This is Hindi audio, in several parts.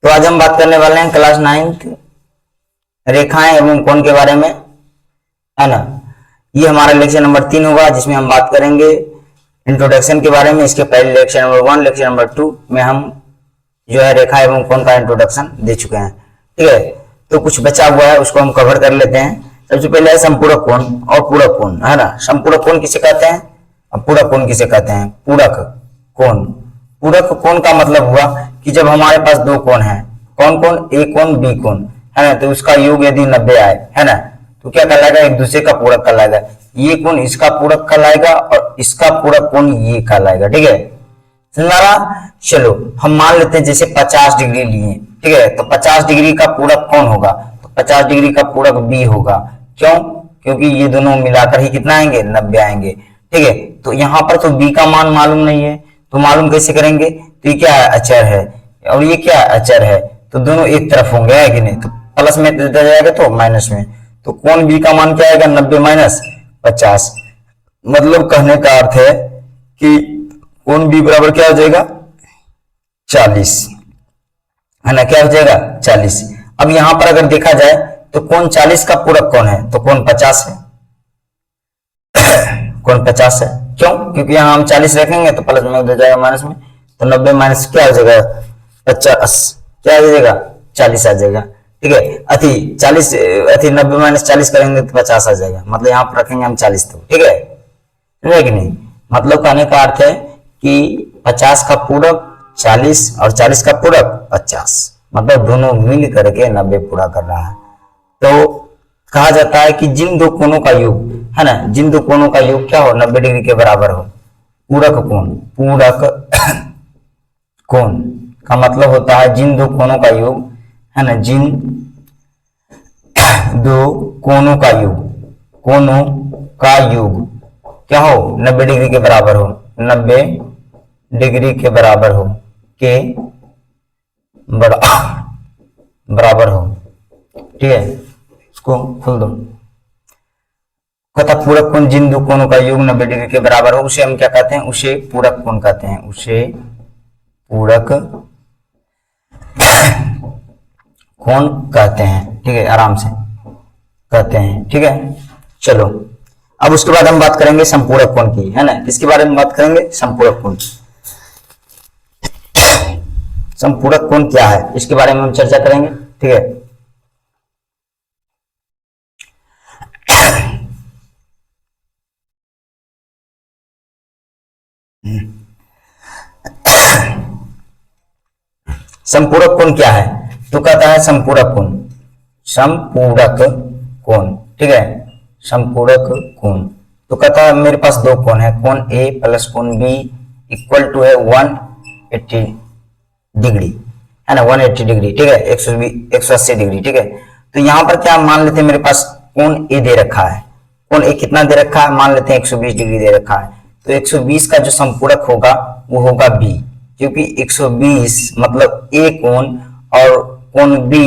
तो आज हम बात करने वाले हैं क्लास 9th रेखाएं एवं कोण के बारे में, है ना। ये हमारा लेक्चर नंबर 3 होगा, जिसमें हम बात करेंगे इंट्रोडक्शन के बारे में। इसके पहले लेक्चर नंबर 1, लेक्चर नंबर 2 में हम जो है रेखा एवं कोण का इंट्रोडक्शन दे चुके हैं, ठीक है। तो कुछ बचा हुआ है, उसको हम कवर कर लेते हैं। सबसे पहले है संपूरक कोण और पूरक कोण, है ना। संपूरक कोण किसे कहते हैं और पूरक कोण किसे कहते हैं? पूरक कोण। पूरक कोण का मतलब हुआ कि जब हमारे पास दो कोण हैं, कौन कौन? ए कोण बी कोण, है ना। तो उसका योग यदि 90 आए, है ना, तो क्या कहलाएगा? एक दूसरे का पूरक कहलाएगा। ये कोण इसका पूरक कहलाएगा और इसका पूरक कोण ये कहलाएगा, ठीक है। समझा? चलो हम मान लेते हैं जैसे 50 डिग्री लिए, ठीक है। तो 50 डिग्री का पूरक कौन होगा? तो 50 डिग्री का पूरक बी होगा। क्यों? क्योंकि ये दोनों मिलाकर ही कितना आएंगे? 90 आएंगे, ठीक है। तो यहाँ पर तो बी का मान मालूम नहीं है, तो मालूम कैसे करेंगे? तो ये क्या है? अचर है, और ये क्या है? अचर है। तो दोनों एक तरफ होंगे, है कि नहीं? तो प्लस में जाएगा तो माइनस में, तो कोण बी का मान क्या आएगा? 90 माइनस 50। मतलब कहने का अर्थ है कि कोण बी बराबर क्या हो जाएगा? 40, है ना। क्या हो जाएगा? 40। अब यहां पर अगर देखा जाए तो कोण 40 का पूरक कौन है? तो कोण 50 है। कोण 50 है। क्यों? क्योंकि यहां हम 40 रखेंगे तो प्लस में उधर जाएगा माइनस में, तो 90 माइनस क्या हो जाएगा? 50। क्या आ जाएगा? 40 आ जाएगा, ठीक है। 90 माइनस 40 करेंगे तो 50 आ जाएगा। मतलब यहाँ पर रखेंगे हम 40, तो ठीक है, समझे कि नहीं? मतलब कहने का अर्थ है कि 50 का पूरक 40 और 40 का पूरक 50, मतलब दोनों मिल करके 90 पूरा कर रहा है। तो कहा जाता है कि जिन दो कोणों का योग, है ना, जिन दो कोणों का योग क्या हो? 90 डिग्री के बराबर हो। पूरक कोण, पूरक कोण का मतलब होता है जिन दो कोणों का योग, है ना, जिन दो कोणों का योग, कोणों का योग क्या हो? 90 डिग्री के बराबर हो। 90 डिग्री के बराबर हो, के बराबर हो, ठीक है। इसको खोल दो। कहता पूरक कोण जिन दो कोणों का योग 90 डिग्री के बराबर हो, उसे हम क्या कहते हैं? उसे पूरक कोण कहते हैं। उसे पूरक कोण कहते हैं, ठीक है। आराम से कहते हैं, ठीक है। चलो अब उसके बाद हम बात करेंगे संपूरक कोण की, है ना। किसके बारे में बात करेंगे? संपूरक कोण। संपूरक कोण क्या है इसके बारे में हम चर्चा करेंगे, ठीक है। संपूरक कोण क्या है? तो कहता है संपूरक कोण, संपूरक कोण, ठीक है। संपूरक कोण तो कहता है मेरे पास दो कोण है, कोण ए प्लस कोण बी इक्वल टू है 180 डिग्री, है ना, 180 डिग्री, ठीक है, 180 डिग्री, ठीक है। तो यहां पर क्या मान लेते हैं? मेरे पास कोण ए दे रखा है। कोण ए कितना दे रखा है? मान लेते हैं 120 डिग्री दे रखा है। तो 120 का जो संपूरक होगा वो होगा बी, क्योंकि 120 मतलब ए कोण और कोण बी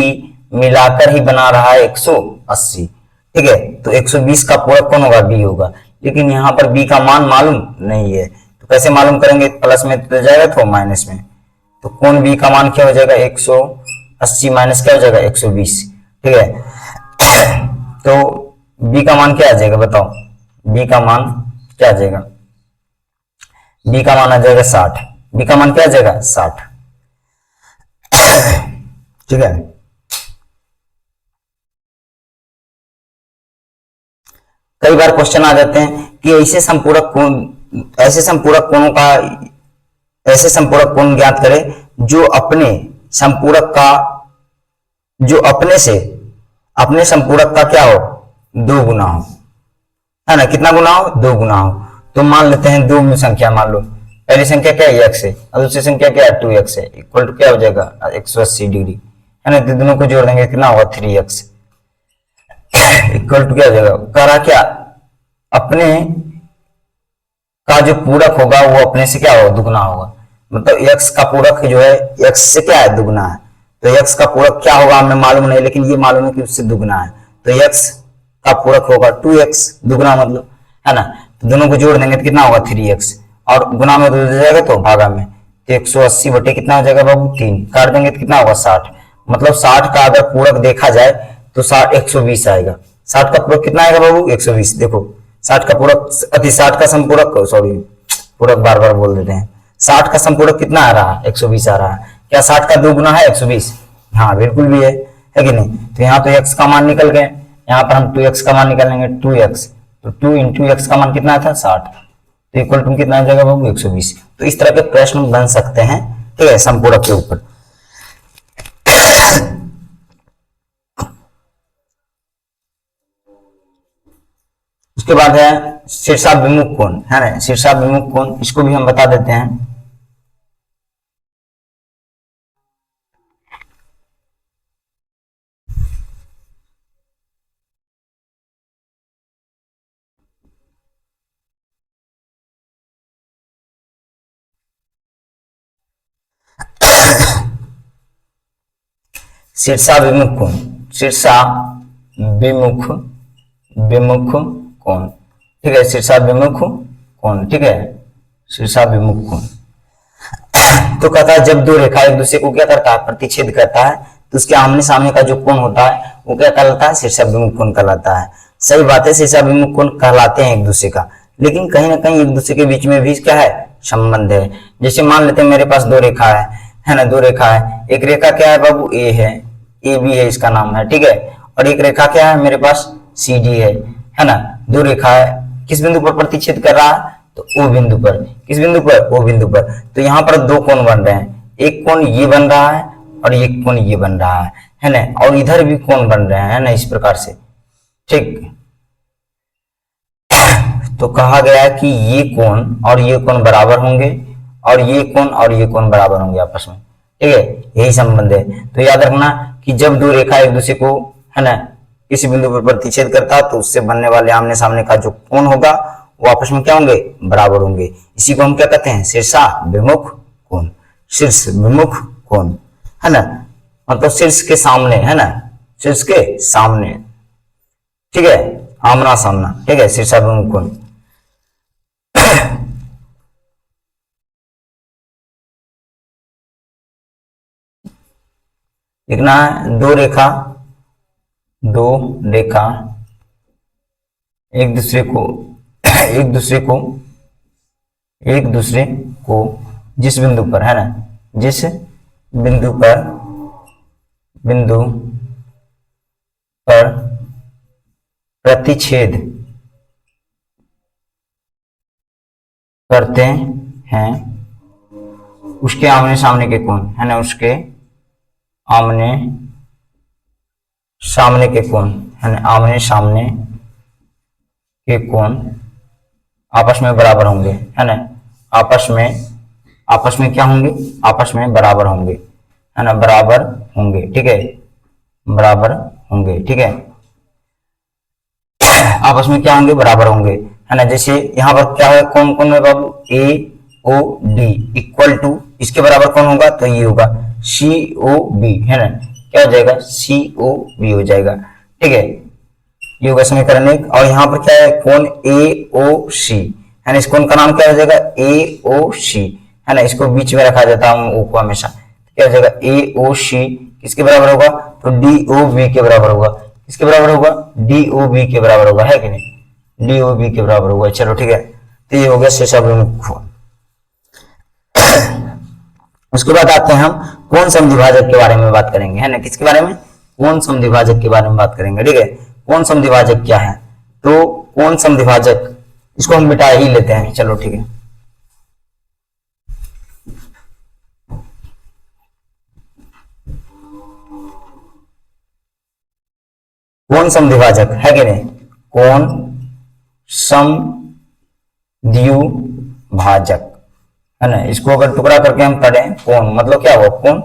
मिलाकर ही बना रहा है 180, ठीक है। तो 120 का पूरक कौन होगा? बी होगा। लेकिन यहाँ पर बी का मान मालूम नहीं है, तो कैसे मालूम करेंगे? प्लस में तो जाएगा तो माइनस में, तो कोण बी का मान क्या हो जाएगा? 180 माइनस क्या हो जाएगा? 120, ठीक है। तो बी का मान क्या आ जाएगा? बताओ, बी का मान क्या आ जाएगा? बी का मान आ जाएगा 60। बी का मान क्या आ जाएगा? 60, ठीक है। कई बार क्वेश्चन आ जाते हैं कि ऐसे संपूरक कोण ज्ञात करें जो अपने संपूरक का, जो अपने संपूरक का क्या हो? 2 गुना हो, है ना। कितना गुना हो? 2 गुना हो। तो मान लेते हैं दो में संख्या, मान लो पहली संख्या क्या है? x है, और दूसरी संख्या क्या है? 2x है, इक्वल टू क्या हो जाएगा? 180 डिग्री, है ना। तो दोनों को जोड़ देंगे, कितना होगा? 3x इक्वल टू क्या हो जाएगा? कह रहा क्या? अपने का जो पूरक होगा वो अपने से क्या होगा? दुगना होगा। मतलब x का पूरक जो है x से क्या है? दुगना है। तो x का पूरक क्या होगा हमें मालूम नहीं, लेकिन ये मालूम है कि उससे दुगना है। तो x का पूरक होगा 2x, दुगना मतलब, है ना। तो दोनों को जोड़ देंगे तो कितना होगा? 3x, और गुना में तो जाएगा तो भागा में, तो 180 बटे कितना हो जाएगा बाबू 3, काट देंगे तो कितना होगा 60। मतलब 60 का अगर पूरक देखा जाए तो 120 आएगा। 60 का पूरक कितना आएगा बाबू 120। देखो 60 का पूरक 60 का संपूरक, सॉरी पूरक बार बार बोल देते हैं, 60 का संपूरक कितना आ रहा है 120 आ रहा है। क्या 60 का 2 गुना है 120? हाँ बिल्कुल भी है कि नहीं। तो यहाँ तो x का मान निकल गए, यहाँ पर हम 2x का मान निकालेंगे 2x, तो 2 इंटू एक्स का मान कितना था 60, तो इक्वल टू कितना आ जाएगा बाबू 120। तो इस तरह के प्रश्न बन सकते हैं, ठीक है, संपूरक के ऊपर। उसके बाद है शीर्षाभिमुख कोण, है ना, शीर्षाभिमुख कोण, इसको भी हम बता देते हैं। शीर्षाभिमुख कोण, शीर्षाभिमुख विमुख कोण, ठीक है, शीर्षाभिमुख कोण, ठीक है, शीर्षाभिमुख कोण। तो कहता है जब दो रेखा एक दूसरे को क्या करता है, प्रतिच्छेद करता है, तो उसके आमने सामने का जो कोण होता है वो क्या कहलाता है, शीर्षाभिमुख कोण कहलाता है। सही बात है, शीर्षाभिमुख कोण कहलाते हैं एक दूसरे का, लेकिन कहीं ना कहीं एक दूसरे के बीच में भी क्या है, संबंध है। जैसे मान लेते हैं मेरे पास दो रेखा है ना, दो रेखा है, एक रेखा क्या है बाबू ए है, ए बी है इसका नाम है, ठीक है, और एक रेखा क्या है मेरे पास सी डी है ना। दो रेखा है, किस बिंदु पर प्रतिच्छेद कर रहा है, तो ओ बिंदु पर। किस बिंदु पर, ओ बिंदु पर। तो यहाँ पर दो कोण बन रहे हैं, एक कोण ये बन रहा है और एक कोण ये बन रहा है ना, और इधर भी कोण बन रहे हैं ना, इस प्रकार से, ठीक। तो कहा गया है कि ये कोण और ये कोण बराबर होंगे, और ये कोण और ये कोण बराबर होंगे आपस में, ठीक है, यही संबंध है। तो याद रखना कि जब दो रेखा एक दूसरे को, है ना, किसी बिंदु पर प्रतिच्छेद करता है तो उससे बनने वाले आमने सामने का जो कोण होगा वो आपस में क्या होंगे, बराबर होंगे। इसी को हम क्या कहते हैं, शीर्षाभिमुख कोण, शीर्षाभिमुख कोण, है ना, मतलब शीर्ष के सामने, है ना, शीर्ष के सामने, ठीक है, आमना सामना, ठीक है, शीर्षाभिमुख कोण। लिखना है दो रेखा एक दूसरे को जिस बिंदु पर, है ना, जिस बिंदु पर प्रतिच्छेद करते हैं उसके आमने सामने के कोण, है ना, उसके आमने सामने के कोण, है ना, आमने सामने के कोण आपस में बराबर होंगे, है ना, आपस में क्या होंगे, आपस में बराबर होंगे, है ना, बराबर होंगे, ठीक है, बराबर होंगे, ठीक है, आपस में क्या होंगे, बराबर होंगे, है ना। जैसे यहाँ पर क्या है, कौन कौन है बाबू, ए ओ डी इक्वल टू, इसके बराबर कौन होगा, तो ये होगा सी ओ बी, है ना, क्या हो जाएगा, सी ओ बी हो जाएगा, ठीक है, ये होगा समीकरण 1। और यहाँ पर क्या है, कोण ए ओ सी, है ना, इस कोण का नाम क्या हो जाएगा, ए ओ सी, है ना, इसको बीच में रखा जाता है ओ को हमेशा, क्या हो जाएगा, ए ओ सी किसके बराबर होगा, तो डी ओ बी के बराबर होगा। किसके बराबर होगा, डी ओ बी के बराबर होगा, है कि नहीं, डी ओ बी के बराबर होगा। चलो ठीक है, तो ये हो गया शीर्षाभिमुख कोण। उसके बाद आते हैं हम कोण समद्विभाजक के बारे में बात करेंगे, है ना, किसके बारे में, कोण समद्विभाजक के बारे में बात करेंगे, ठीक है। कोण समद्विभाजक क्या है, तो कोण समद्विभाजक इसको हम मिटा ही लेते हैं, चलो ठीक है। कोण समद्विभाजक है कि नहीं, कोण समद्विभाजक, है ना, इसको अगर टुकड़ा करके हम पढ़ें, कोण मतलब क्या हुआ, कोण,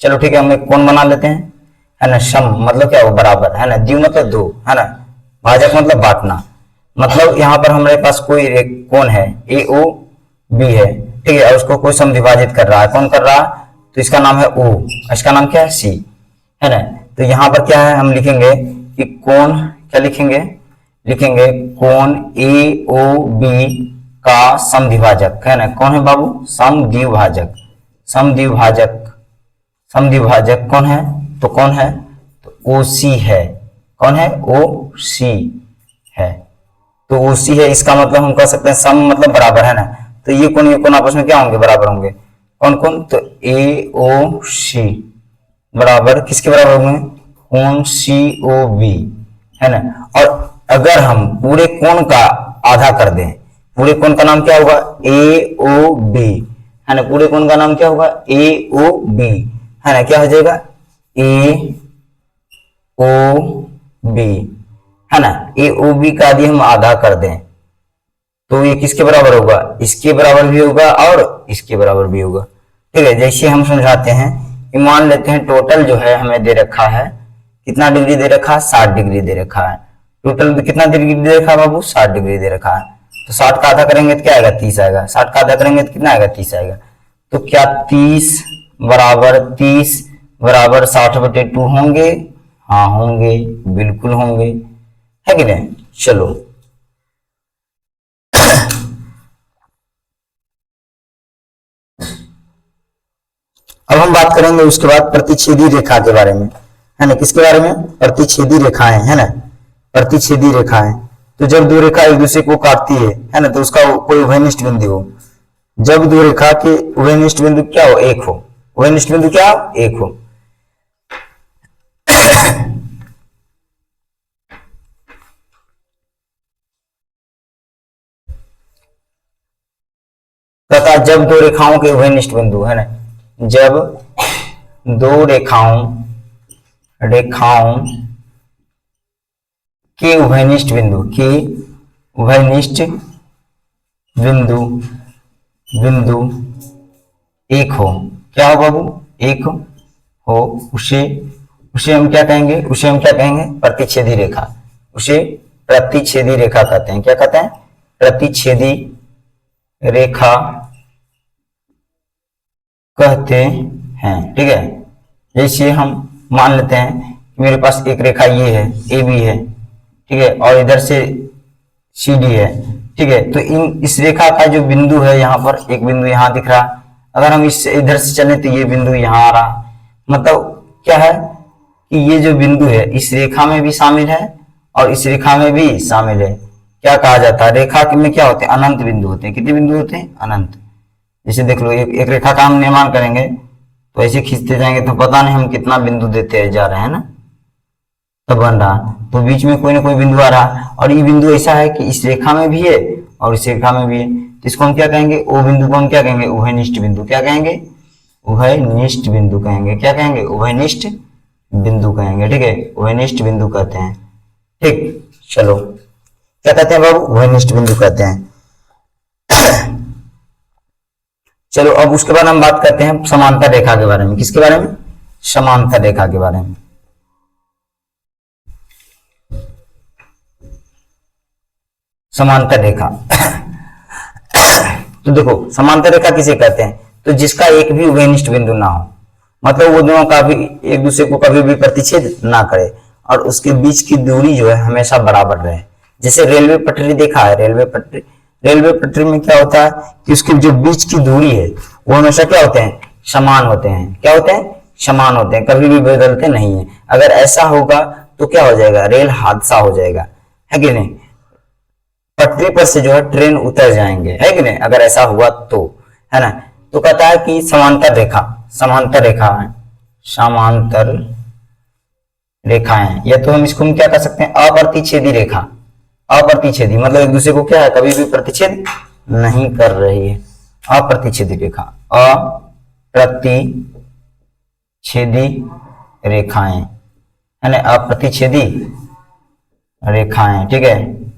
चलो ठीक है, हम एक कोण बना लेते हैं, है ना, सम मतलब क्या हुआ, बराबर, है ना, द्वि मतलब दो, है ना, भाजक मतलब बांटना, मतलब यहाँ पर हमारे पास कोई एक कोण है ए ओ बी है, ठीक है, और उसको कोई समद्विभाजित कर रहा है, कौन कर रहा है, तो इसका नाम है ओ, इसका नाम क्या है सी, है ना। तो यहाँ पर क्या है, हम लिखेंगे कि कोण, क्या लिखेंगे, लिखेंगे कोण ए ओ बी का समद्विभाजक, है ना, कौन है बाबू, समद्विभाजक, समद्विभाजक, समद्विभाजक कौन है? तो कौन है? तो OC है। कौन है? OC है। तो OC है, इसका मतलब हम कह सकते हैं सम मतलब बराबर, है ना। तो ये कोण आपस में क्या होंगे? बराबर होंगे। कौन कौन? तो AOC बराबर किसके बराबर होंगे? कोण COB, है ना। और अगर हम पूरे कोण का आधा कर दें, पूरे कोण का नाम क्या होगा? AOB, है ना। पूरे कोण का नाम क्या होगा? AOB, है ना। क्या हो जाएगा? AOB, है ना। AOB का यदि हम आधा कर दें तो ये किसके बराबर होगा? इसके बराबर भी होगा और इसके बराबर भी होगा। ठीक है, जैसे हम समझाते हैं कि मान लेते हैं टोटल जो है हमें दे रखा है, कितना डिग्री दे रखा है? 60 डिग्री दे रखा है। टोटल कितना डिग्री दे रखा है बाबू? 60 डिग्री दे रखा है। तो 60 का आधा करेंगे तो क्या आएगा? 30 आएगा। 60 का आधा करेंगे तो कितना आएगा? 30 आएगा। तो क्या 30 बराबर 60/2 होंगे? हाँ होंगे, बिल्कुल होंगे, है कि नहीं। चलो अब हम बात करेंगे उसके बाद प्रतिच्छेदी रेखा के बारे में, है ना। किसके बारे में? प्रतिच्छेदी रेखाएं, है ना। प्रतिच्छेदी रेखाएं, तो जब दो रेखा एक दूसरे को काटती है ना, तो उसका कोई उभयनिष्ठ बिंदु हो। जब दो रेखा के उभयनिष्ठ बिंदु क्या हो? एक हो। उभयनिष्ठ बिंदु क्या? एक हो। तथा जब दो रेखाओं के उभयनिष्ठ बिंदु, है ना, जब दो रेखाओं के उभयनिष्ठ बिंदु एक हो। क्या हो बाबू? एक हो। उसे हम क्या कहेंगे? प्रतिच्छेदी रेखा। उसे प्रतिच्छेदी रेखा कहते हैं। क्या कहते हैं? प्रतिच्छेदी रेखा कहते हैं। ठीक है, जैसे हम मान लेते हैं कि मेरे पास एक रेखा ये है, AB है, ठीक है, और इधर से CD है। ठीक है, तो इस रेखा का जो बिंदु है, यहाँ पर एक बिंदु यहाँ दिख रहा। अगर हम इस इधर से चले तो ये बिंदु यहाँ आ रहा। मतलब क्या है कि ये जो बिंदु है इस रेखा में भी शामिल है और इस रेखा में भी शामिल है। क्या कहा जाता है? रेखा में क्या होते हैं? अनंत बिंदु होते हैं। कितने बिंदु होते हैं? अनंत। जैसे देख लो, एक रेखा का हम निर्माण करेंगे तो ऐसे खींचते जाएंगे तो पता नहीं हम कितना बिंदु देते जा रहे हैं ना, तो बन रहा। तो बीच में कोई ना कोई बिंदु आ रहा, और ये बिंदु ऐसा है कि इस रेखा में भी है और इस रेखा में भी है। तो इसको हम क्या कहेंगे? ओ बिंदु को हम क्या कहेंगे? उभयनिष्ठ बिंदु। क्या कहेंगे? उभयनिष्ठ बिंदु कहेंगे। क्या कहेंगे? उभयनिष्ठ बिंदु कहेंगे। ठीक है, उभयनिष्ठ बिंदु कहते हैं। ठीक, चलो क्या कहते हैं बाबू? उभयनिष्ठ बिंदु कहते हैं। चलो अब उसके बाद हम बात करते हैं समांतर रेखा के बारे में। किसके बारे में? समांतर रेखा के बारे में। समांतर रेखा तो देखो, समांतर रेखा किसे कहते हैं? तो जिसका एक भी उभयनिष्ठ बिंदु ना हो, मतलब वो दोनों का भी एक दूसरे को कभी भी प्रतिच्छेद ना करे और उसके बीच की दूरी जो है हमेशा बराबर रहे। जैसे रेलवे पटरी देखा है, रेलवे पटरी में क्या होता है कि उसके जो बीच की दूरी है वो हमेशा क्या होते हैं? समान होते हैं। क्या होते हैं? समान होते हैं, कभी भी बदलते नहीं है। अगर ऐसा होगा तो क्या हो जाएगा? रेल हादसा हो जाएगा, है कि नहीं। पटरी पर से जो है ट्रेन उतर जाएंगे, है कि नहीं, अगर ऐसा हुआ तो, है ना। तो कहता है कि समांतर रेखा है, समांतर रेखाएं, या तो हम इसको क्या कर सकते हैं? अप्रतिच्छेदी रेखा। अप्रतिच्छेदी मतलब एक दूसरे को क्या है? कभी भी प्रतिच्छेद नहीं कर रही है। अप्रतिच्छेदी रेखा, अप्रतिच्छेदी रेखाएं, है ना, अप्रतिच्छेदी रेखाएं। ठीक है,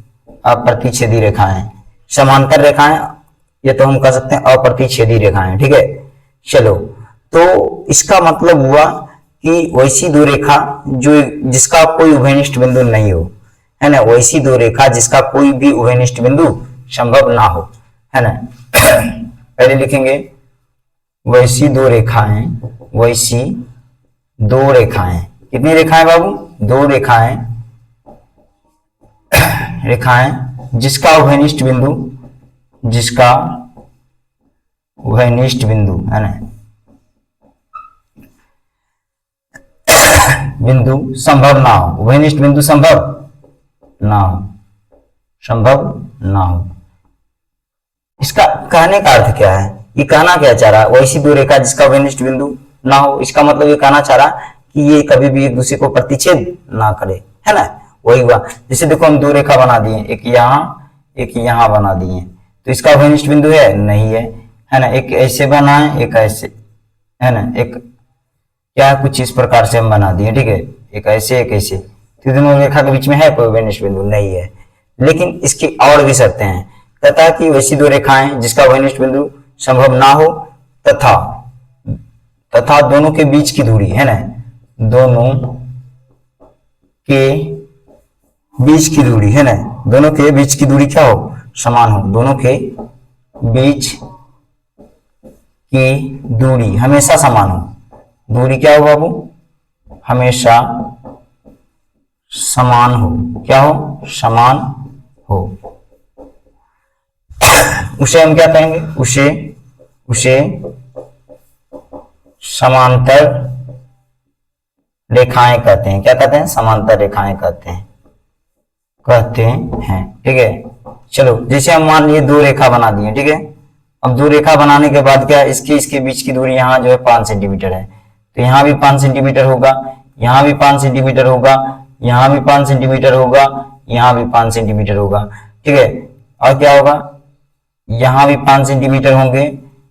अप्रतिच्छेदी रेखाएं। समांतर रेखाएं, ये तो हम कह सकते हैं अप्रतिच्छेदी रेखाएं। ठीक है, चलो तो इसका मतलब हुआ कि वैसी दो रेखा जो जिसका कोई उभयनिष्ठ बिंदु नहीं हो, है ना, वैसी दो रेखा जिसका कोई भी उभयनिष्ठ बिंदु संभव ना हो, है ना। पहले लिखेंगे वैसी दो रेखाएं, वैसी दो रेखाएं। कितनी रेखाएं बाबू? दो रेखाएं जिसका उभयनिष्ठ बिंदु है ना, बिंदु संभव ना हो, उभयनिष्ठ बिंदु संभव ना हो, संभव ना हो। इसका कहने का अर्थ क्या है, ये कहना क्या चाह रहा है, वैसी दो रेखा जिसका उभयनिष्ठ बिंदु ना हो, इसका मतलब ये कहना चाह रहा कि ये कभी भी एक दूसरे को प्रतिच्छेद ना करे, है ना। वही हुआ, जैसे देखो हम दो रेखा बना दिए, एक यहाँ बना दिए, तो इसका उभयनिष्ठ बिंदु है नहीं है ना। एक ऐसे बना है, एक ऐसे, है ना। एक क्या कुछ इस प्रकार से हम बना दिए, ठीक है, एक ऐसे एक ऐसे, तो दोनों रेखा के बीच में है कोई उभयनिष्ठ बिंदु नहीं है। लेकिन इसकी और भी शर्तें हैं, कहता है कि वैसी दो रेखाएं जिसका उभयनिष्ठ बिंदु संभव ना हो तथा दोनों के बीच की दूरी, है ना, दोनों के बीच की दूरी, है ना, दोनों के बीच की दूरी क्या हो, समान हो, दोनों के बीच की दूरी हमेशा समान हो। दूरी क्या हो बाबू, हमेशा समान हो, क्या हो, समान हो। उसे हम क्या कहेंगे, उसे समांतर रेखाएं कहते हैं। क्या कहते हैं, समांतर रेखाएं कहते हैं, ठीक है। चलो जैसे हम मान लिए दो रेखा बना दिए, ठीक है। अब दो रेखा बनाने के बाद क्या, इसके बीच की दूरी यहाँ जो है 5 सेंटीमीटर है, तो यहाँ भी 5 सेंटीमीटर होगा, यहाँ भी 5 सेंटीमीटर होगा, यहाँ भी 5 सेंटीमीटर होगा, यहाँ भी 5 सेंटीमीटर होगा, ठीक है। और क्या होगा, यहाँ भी 5 सेंटीमीटर होंगे,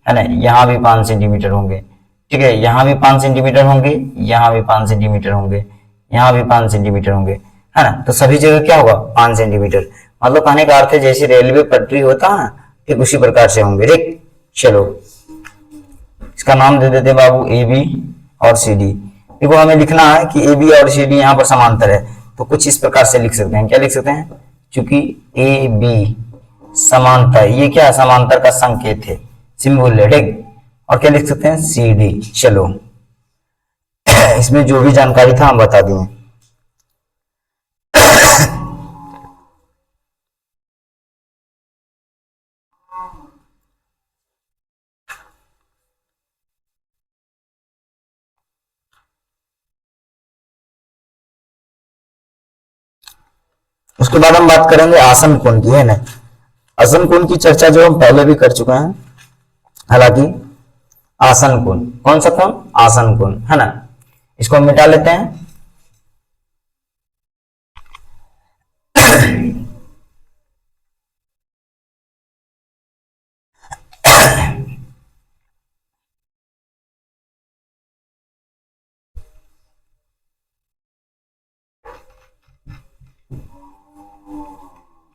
है ना, यहाँ भी 5 सेंटीमीटर होंगे, ठीक है। यहाँ भी 5 सेंटीमीटर होंगे, यहाँ भी 5 सेंटीमीटर होंगे, यहाँ भी 5 सेंटीमीटर होंगे, है ना। तो सभी जगह क्या होगा, 5 सेंटीमीटर। मतलब कहने का अर्थ है जैसे रेलवे पटरी होता है ठीक उसी प्रकार से होंगे, ठीक। चलो इसका नाम दे देते बाबू ए बी और सी डी। देखो हमें लिखना है कि ए बी और सी डी यहाँ पर समांतर है, तो कुछ इस प्रकार से लिख सकते हैं, क्या लिख सकते हैं, चूंकि ए बी समांतर, ये क्या है, समांतर का संकेत है, सिंबल है, ठीक। और क्या लिख सकते हैं, सी डी। चलो इसमें जो भी जानकारी था हम बता दिए। उसके बाद हम बात करेंगे आसन कोण की, है ना। आसन कोण की चर्चा जो हम पहले भी कर चुके हैं, हालांकि आसन कोण, कौन सा कोण, आसन कोण, है ना। इसको हम मिटा लेते हैं।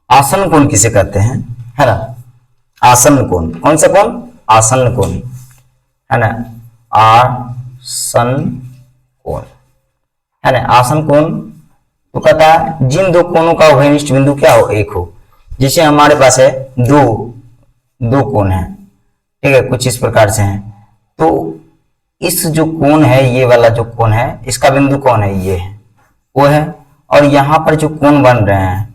आसन कोण किसे कहते हैं, है ना। आसन कोण, कौन सा कोण, आसन कोण, है ना, आसन कोण, है ना। आसन कोण तो कहता है जिन दो कोणों का उभयनिष्ठ बिंदु क्या हो, एक हो। जैसे हमारे पास है दो कोण है, ठीक है, कुछ इस प्रकार से हैं, तो इस जो कोण है, ये वाला जो कोण है, इसका बिंदु कौन है, ये है, वो है। और यहाँ पर जो कोण बन रहे हैं,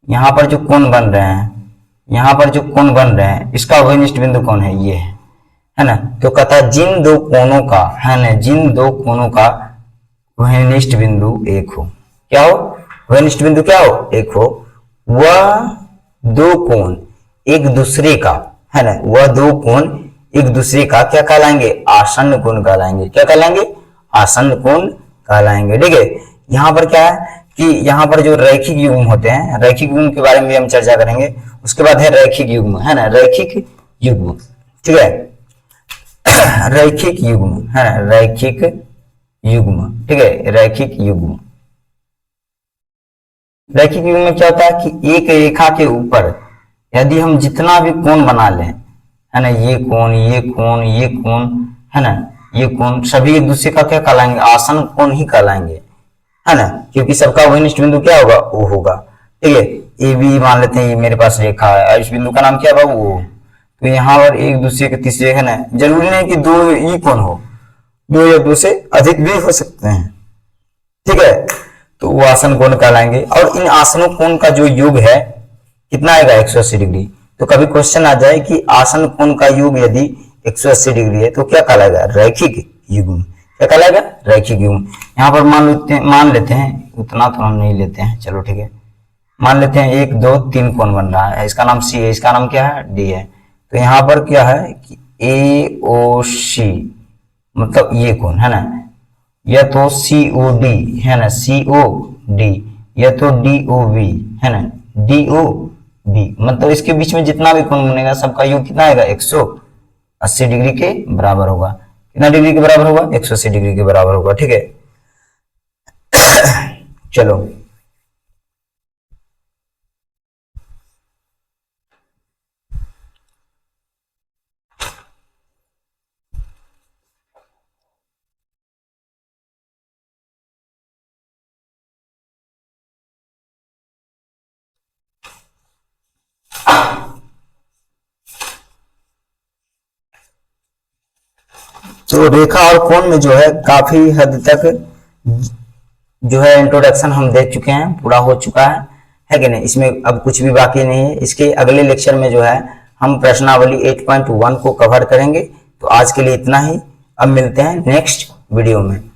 यहाँ पर जो कोण बन रहे हैं, यहाँ पर जो कोण बन रहे हैं, इसका उभयनिष्ठ बिंदु कौन है, ये है ना। तो कहता है जिन दो कोणों का, है ना, जिन दो कोणों का उभयनिष्ठ बिंदु एक हो, क्या हो, उभयनिष्ठ बिंदु क्या हो, एक हो, वह दो कोण एक दूसरे का, है ना, वह दो कोण एक दूसरे का क्या कहलाएंगे, आसन्न कोण कहलाएंगे। क्या कहलाएंगे, आसन्न कोण कहलाएंगे, ठीक है। यहाँ पर क्या है कि यहाँ पर जो रैखिक युग्म होते हैं, रैखिक युग्म के बारे में भी हम चर्चा करेंगे। उसके बाद है रैखिक युग्म, है ना, रैखिक युग्म, ठीक है, रैखिक युग्म, है ना, रैखिक युग्म, ठीक है, रैखिक युग्म। रैखिक युग्म में क्या होता है कि एक रेखा के ऊपर यदि हम जितना भी कोण बना लें, है ना, ये कोण, ये कोण, ये कोण, है ना, ये कोण सभी एक दूसरे का क्या कहलाएंगे, आसन कोण ही कहलाएंगे, है ना, क्योंकि सबका उभयनिष्ठ बिंदु क्या होगा, ओ होगा, ठीक है। ए बी मान लेते हैं, ये मेरे पास रेखा है, इस बिंदु का नाम क्या होगा, ओ। तो यहाँ पर एक दूसरे के तीसरे, है ना, जरूरी नहीं कि दो ही कोण हो, दो या दो से अधिक भी हो सकते हैं, ठीक है। तो वो आसन कोण कहलाएंगे। और इन आसनों कोण का जो योग है कितना आएगा, 180 डिग्री। तो कभी क्वेश्चन आ जाए कि आसन कोण का योग यदि 180 डिग्री है तो क्या कहलाएगा, रैखिक युग्म। क्या कहलाएगा, रैखिक युग्म। यहाँ पर मान लेते हैं, उतना तो हम नहीं लेते हैं, चलो ठीक है, मान लेते हैं 1 2 3 कोण बन रहा है, इसका नाम सी है, इसका नाम क्या है, डी है। तो यहाँ पर क्या है कि ए ओ सी मतलब ये कोण है ना, या तो सी ओ डी है ना, सी ओ डी, या तो डी ओ बी है ना, डी ओ बी, मतलब इसके बीच में जितना भी कोण बनेगा सबका योग कितना आएगा, 180 डिग्री के बराबर होगा। कितना डिग्री के बराबर होगा, 180 डिग्री के बराबर होगा, ठीक है। चलो तो रेखा और कोण में जो है काफी हद तक जो है इंट्रोडक्शन हम दे चुके हैं, पूरा हो चुका है कि नहीं, इसमें अब कुछ भी बाकी नहीं है। इसके अगले लेक्चर में जो है हम प्रश्नावली 8.1 को कवर करेंगे। तो आज के लिए इतना ही, अब मिलते हैं नेक्स्ट वीडियो में।